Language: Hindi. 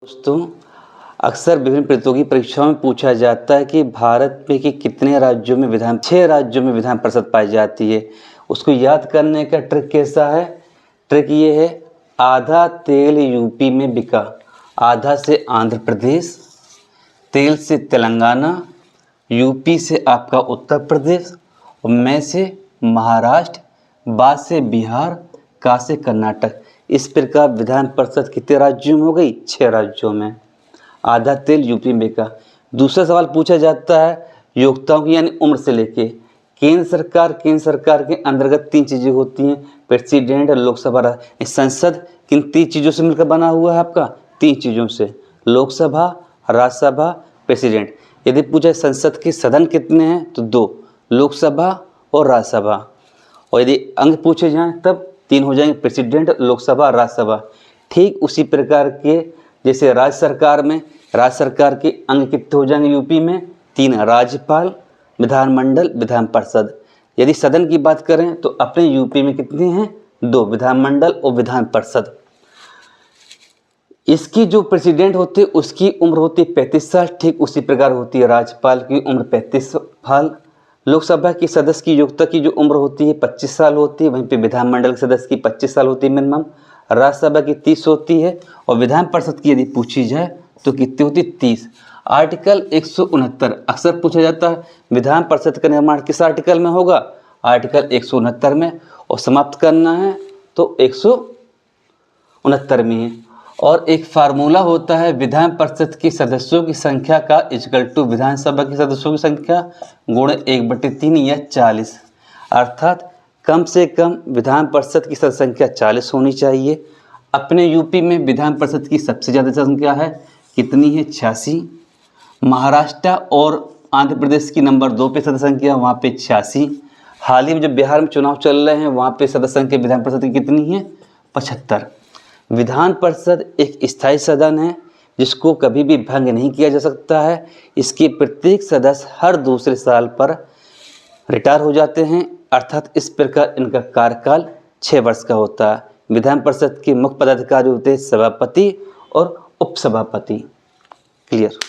दोस्तों, अक्सर विभिन्न प्रतियोगी परीक्षाओं में पूछा जाता है कि भारत में कि कितने राज्यों में 6 राज्यों में विधान परिषद पाई जाती है। उसको याद करने का ट्रिक कैसा है? ट्रिक ये है, आधा तेल यूपी में बिका, आधा से आंध्र प्रदेश, तेल से तेलंगाना, यूपी से आपका उत्तर प्रदेश और मैं से महाराष्ट्र, बा से बिहार, का से कर्नाटक। इस प्रकार विधान परिषद कितने राज्यों में हो गई? 6 राज्यों में। आधा तेल यूपी में बिका। दूसरा सवाल पूछा जाता है योग्यताओं की यानी उम्र से लेके। केंद्र सरकार के अंतर्गत 3 चीज़ें होती हैं, प्रेसिडेंट, लोकसभा, संसद। किन 3 चीज़ों से मिलकर बना हुआ है आपका? 3 चीज़ों से, लोकसभा, राज्यसभा, प्रेसिडेंट। यदि पूछा संसद के सदन कितने हैं तो 2, लोकसभा और राज्यसभा। और यदि अंग पूछे जाएं तब 3 हो जाएंगे, प्रेसिडेंट, लोकसभा, राज्यसभा। ठीक उसी प्रकार के जैसे राज्य सरकार के अंग कितने हो जाएंगे यूपी में? 3, राज्यपाल, विधानमंडल, विधान परिषद। यदि सदन की बात करें तो अपने यूपी में कितने हैं? 2, विधानमंडल और विधान परिषद। इसकी जो प्रेसिडेंट होते हैं उसकी उम्र होती है 35 साल, ठीक उसी प्रकार होती है राज्यपाल की उम्र 35 साल। लोकसभा के सदस्य की योग्यता की जो उम्र होती है 25 साल होती है, वहीं पे विधानमंडल के सदस्य की 25 साल होती है मिनिमम, राज्यसभा की 30 होती है और विधान परिषद की यदि पूछी जाए तो कितनी होती है? 30। आर्टिकल 169 अक्सर पूछा जाता है विधान परिषद का निर्माण किस आर्टिकल में होगा? आर्टिकल 169 में। और समाप्त करना है तो 169 में है। और एक फार्मूला होता है विधान परिषद के सदस्यों की संख्या का इक्वल टू विधानसभा के सदस्यों की संख्या गुणे 1/3 या 40। अर्थात कम से कम विधान परिषद की सदस्य संख्या 40 होनी चाहिए। अपने यूपी में विधान परिषद की सबसे ज़्यादा संख्या है, कितनी है? 86। महाराष्ट्र और आंध्र प्रदेश की नंबर 2 पे सदस्य संख्या, वहाँ पे 86। हाल ही में जब बिहार में चुनाव चल रहे हैं वहाँ पे सदस्य संख्या विधान परिषद की कितनी है? 75। विधान परिषद एक स्थायी सदन है जिसको कभी भी भंग नहीं किया जा सकता है। इसके प्रत्येक सदस्य हर दूसरे साल पर रिटायर हो जाते हैं, अर्थात इस प्रकार इनका कार्यकाल 6 वर्ष का होता है। विधान परिषद के मुख्य पदाधिकारी होते हैं सभापति और उपसभापति। क्लियर?